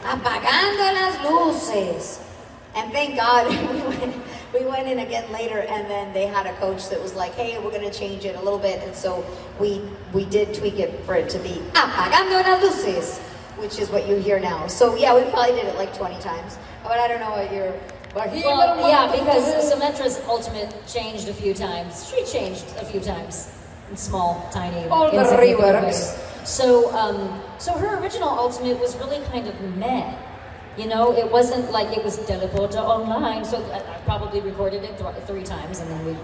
apagando las luces. And thank God we went in again later, and then they had a coach that was like, hey, we're gonna change it a little bit, and so we did tweak it for it to be apagando las luces, which is what you hear now. So yeah, we probably did it like 20 times, but I don't know what you're... Well, yeah, because Symmetra's ultimate changed a few times. She changed a few times. In small, tiny, all the reworks. So her original ultimate was really kind of meh. You know, it wasn't like it was teleporter online, so I probably recorded it 3 times and then we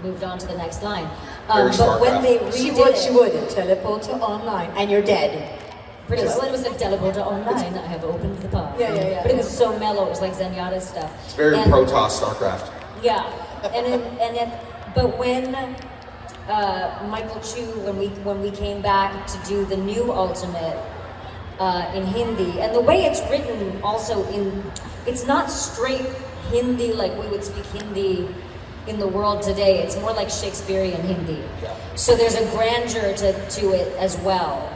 moved on to the next line. But when they redid she would teleporter online, and you're dead. Pretty well, it was like teleporter online. I have opened the path. Yeah. But it was so mellow. It was like Zenyatta stuff. It's very Protoss StarCraft. Yeah, but when Michael Chu, when we came back to do the new ultimate in Hindi, and the way it's written also it's not straight Hindi like we would speak Hindi in the world today. It's more like Shakespearean Hindi. Yeah. So there's a grandeur to it as well.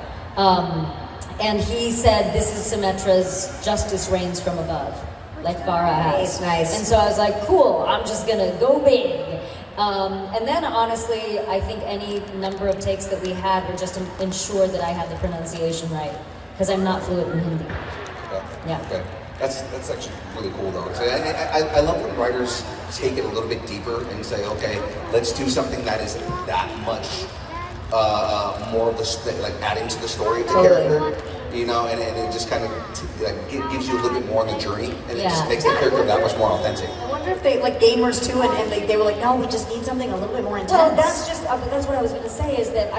And he said, this is Symmetra's Justice Reigns from Above, like Farah has. Nice. And so I was like, cool, I'm just gonna go big. And then honestly, I think any number of takes that we had were just to ensure that I had the pronunciation right, because I'm not fluent in Hindi. Yeah. Okay. That's actually really cool though. So, I love when writers take it a little bit deeper and say, okay, let's do something that is that much more of the, like adding to the story of the character, you know, and it just kind of gives you a little bit more on the journey, and it just makes the character that much more authentic. I wonder if they, like gamers too, and they were like, no, we just need something a little bit more intense. Well, that's what I was going to say, is that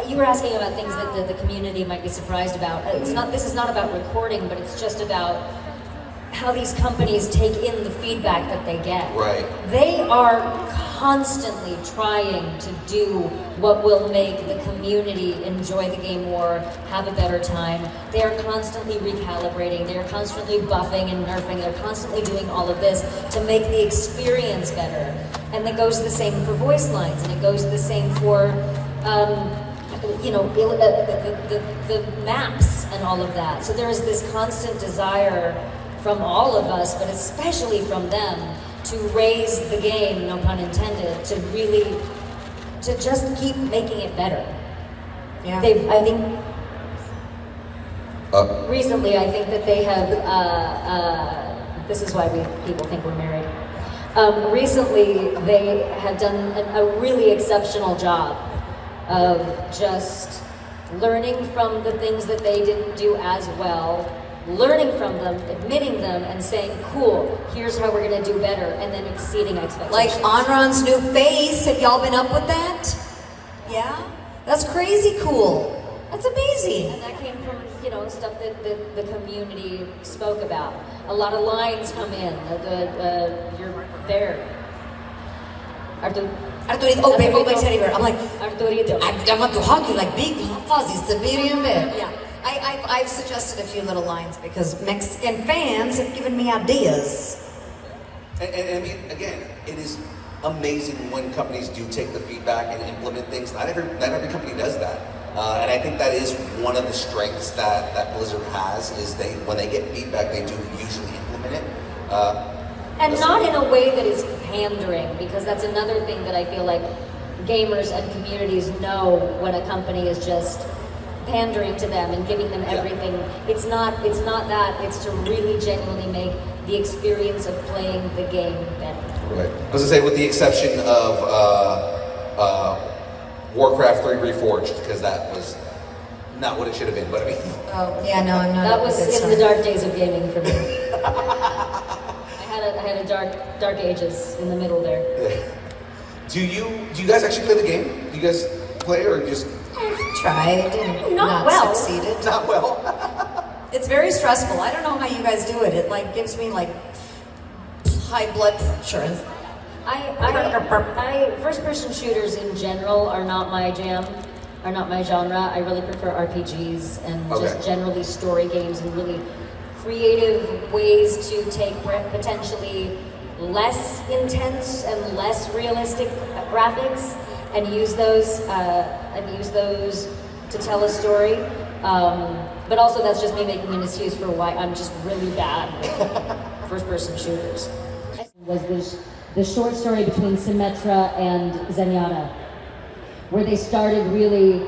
you were asking about things that the community might be surprised about. This is not about recording, but it's just about how these companies take in the feedback that they get. Right. They are constantly trying to do what will make the community enjoy the game more, have a better time. They are constantly recalibrating, they are constantly buffing and nerfing, they're constantly doing all of this to make the experience better. And it goes the same for voice lines, and it goes the same for you know, the maps and all of that. So there is this constant desire from all of us, but especially from them, to raise the game, no pun intended, to just keep making it better. Yeah. I think recently, I think that they have, this is why people think we're married. Recently, they have done a really exceptional job of just learning from the things that they didn't do as well, learning from them, admitting them, and saying, cool, here's how we're gonna do better, and then exceeding expectations. Like Anran's new face, have y'all been up with that? Yeah? That's crazy cool. That's amazing. And that came from, you know, stuff that the community spoke about. A lot of lines come in, you're there. Arturito, oh, baby, teddy bear. I'm like, Arturito. I want to hug you like big, fuzzy, Siberian bear. Yeah. I've suggested a few little lines because Mexican fans have given me ideas. And I mean, again, it is amazing when companies do take the feedback and implement things. Not every company does that. And I think that is one of the strengths that Blizzard has, is when they get feedback, they do usually implement it. And not in a way that is pandering, because that's another thing that I feel like gamers and communities know when a company is just pandering to them and giving them everything. It's not that, it's to really genuinely make the experience of playing the game better. Right. I was gonna say, with the exception of Warcraft 3 Reforged, because that was not what it should have been, but I mean... Oh, yeah, no, I'm not... That was in the dark days of gaming for me. I had a dark ages in the middle there. Yeah. Do you guys actually play the game? Do you guys play, or just... Tried and not succeeded. Not well. It's very stressful. I don't know how you guys do it. It like gives me like high blood pressure. First-person shooters in general are not my jam, are not my genre. I really prefer RPGs and just generally story games and really creative ways to take potentially less intense and less realistic graphics and use those to tell a story. But also that's just me making an excuse for why I'm just really bad with first-person shooters. Was this the short story between Symmetra and Zenyatta, where they started really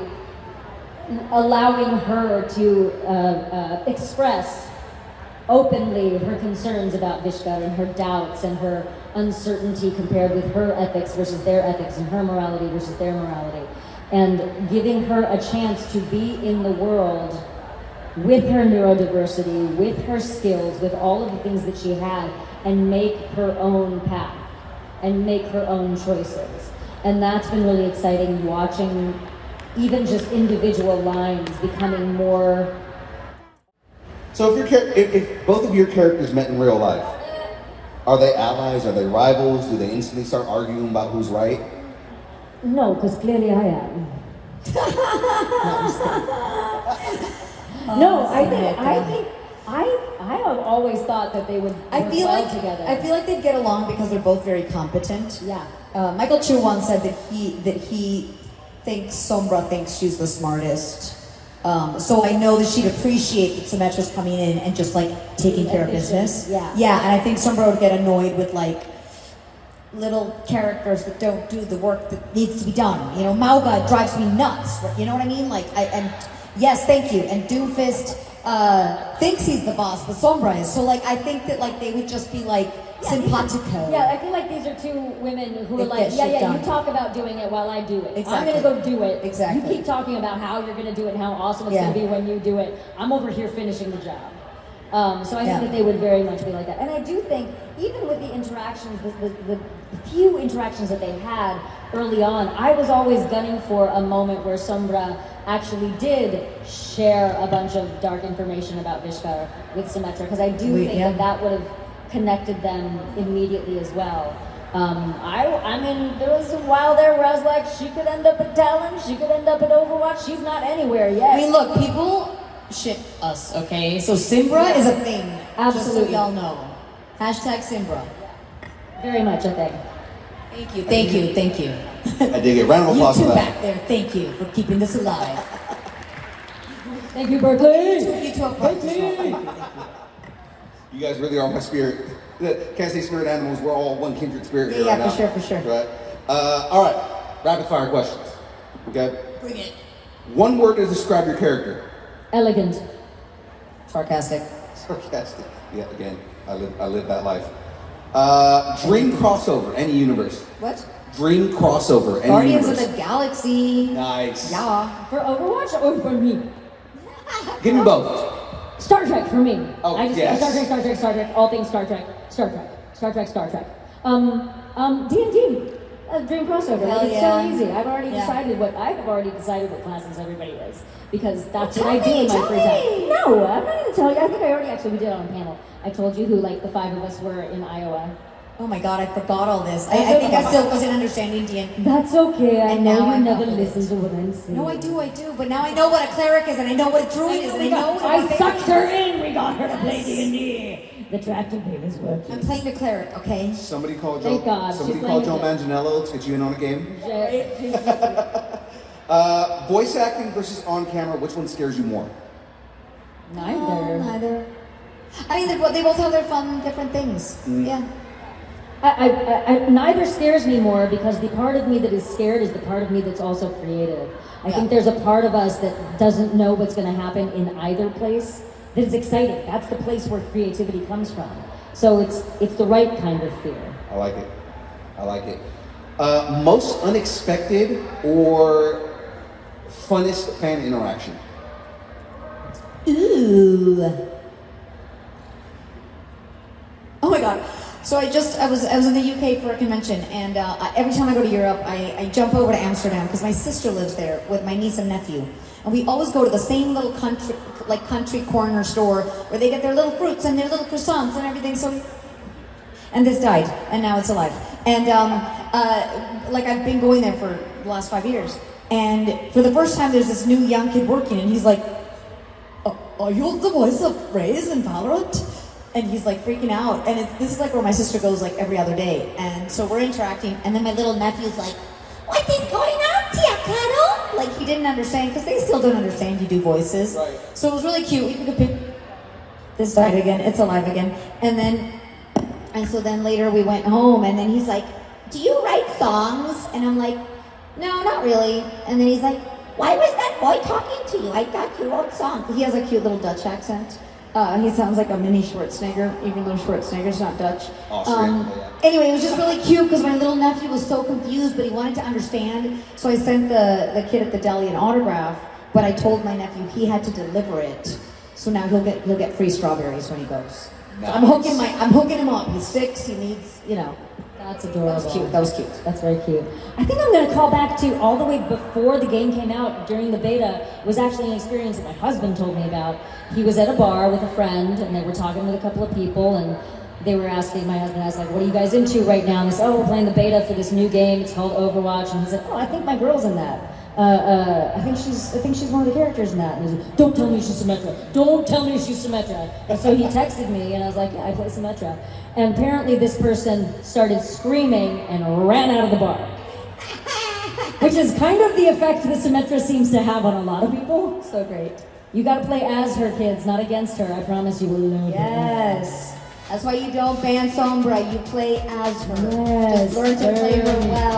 allowing her to express openly her concerns about Vishkar and her doubts and her uncertainty compared with her ethics versus their ethics and her morality versus their morality, and giving her a chance to be in the world with her neurodiversity, with her skills, with all of the things that she had, and make her own path and make her own choices. And that's been really exciting, watching even just individual lines becoming more. So if both of your characters met in real life, are they allies? Are they rivals? Do they instantly start arguing about who's right? No, because clearly I am. No, I have always thought that they would work well together. I feel like they'd get along because they're both very competent. Yeah. Michael Chu once said that he thinks Sombra thinks she's the smartest. So I know that she'd appreciate that Symmetra's coming in and just like taking care of business. Yeah. Yeah, and I think Sombra would get annoyed with like little characters that don't do the work that needs to be done. You know, Mauga drives me nuts. You know what I mean? Like, yes, thank you. And Doomfist thinks he's the boss, but Sombra is. So like, I think that like they would just be like simpatico. Yeah, I feel like these are two women who are like, get shit done. you talk about doing it while I do it. Exactly. I'm gonna go do it. Exactly. You keep talking about how you're gonna do it and how awesome it's gonna be when you do it. I'm over here finishing the job. So I think that they would very much be like that. And I do think, even with the interactions, the few interactions that they had early on, I was always gunning for a moment where Sombra actually did share a bunch of dark information about Vishkar with Symmetra, because I do think that would have connected them immediately as well. I mean, there was a while there where I was like, she could end up at Talon, she could end up at Overwatch, she's not anywhere yet. I mean, look, people shit us, okay? So Symbra is a thing. Absolutely. Just so y'all know. Hashtag Symbra. Very much, I think. Thank you, thank you, thank you. I dig it. Round of applause You for two that. back there, thank you for keeping this alive. Thank you, Berkeley. You two are part of this one. Thank you. You guys really are my spirit. Can't say spirit animals. We're all one kindred spirit here right now. For sure. Right. All right. Rapid fire questions. Okay. Bring it. One word to describe your character. Elegant. Sarcastic. Sarcastic. Yeah. Again, I live that life. Dream crossover. Any universe. What? Dream crossover. Any Guardians universe. of the Galaxy. Nice. Yeah. For Overwatch or for me? Give me both. Star Trek for me. Oh, I just yes. Star Trek, all things Star Trek. D&D. Dream crossover. Hell It's yeah. so easy. I've already decided what classes everybody is, because that's what I do in my free time. No, I'm not gonna tell you. I think I already we did it on a panel. I told you who like the 5 of us were in Iowa. Oh my god, I forgot all this. I think I still wasn't understanding D&D. That's okay. I And know now you I'm never not. listen to what I'm saying. No, I do. But now I know what a cleric is, and I know what a druid is, and I know what I my sucked favorite her in. We got her to play D&D. The tractor beam is working. I'm playing the cleric, okay? Somebody called Thank God. Somebody She's called Joe playing Manganiello to get you in on a game. Neither. Voice acting versus on camera. Which one scares you more? Neither. I mean, they both have their fun, different things. Yeah. I neither scares me more, because the part of me that is scared is the part of me that's also creative. I think there's a part of us that doesn't know what's going to happen in either place that is exciting. That's the place where creativity comes from. So it's the right kind of fear. I like it. Most unexpected or funnest fan interaction? Ooh. Oh my god. So I was in the UK for a convention, and every time I go to Europe, I jump over to Amsterdam because my sister lives there with my niece and nephew. And we always go to the same little country corner store where they get their little fruits and their little croissants and everything. And this died, and now it's alive. And I've been going there for the last 5 years. And for the first time, there's this new young kid working, and he's like, "Are you the voice of Raze in Valorant?" And he's like freaking out. And this is like where my sister goes like every other day. And so we're interacting, and then my little nephew's like, "What is going on, Tia Carol?" like he didn't understand, because they still don't understand you do voices. Right. So it was really cute. We took a pic. This died again. It's alive again. And so then later we went home, and then he's like, "Do you write songs?" And I'm like, "No, not really." And then he's like, "Why was that boy talking to you? I thought you wrote songs." He has a cute little Dutch accent. He sounds like a mini Schwarzenegger, even though Schwarzenegger's not Dutch. Austrian, Anyway, it was just really cute because my little nephew was so confused, but he wanted to understand. So I sent the kid at the deli an autograph, but I told my nephew he had to deliver it. So now he'll get free strawberries when he goes. Nice. So I'm hooking him up. He's 6. He needs, you know. That's adorable. That was cute. That's very cute. I think I'm going to call back to all the way before the game came out. During the beta was actually an experience that my husband told me about. He was at a bar with a friend, and they were talking with a couple of people, and they were asking, my husband asked, like, "What are you guys into right now?" And they said, "Oh, we're playing the beta for this new game. It's called Overwatch." And he said, "Oh, I think my girl's in that. I think she's one of the characters in that." And he said, "Don't tell me she's Symmetra. Don't tell me she's Symmetra." And so he texted me, and I was like, "Yeah, I play Symmetra." And apparently this person started screaming and ran out of the bar. Which is kind of the effect that Symmetra seems to have on a lot of people. So great. You gotta play as her, kids, not against her. I promise you will learn. Yes. That's why you don't ban Sombra. You play as her. Yes. Just learn to play her well.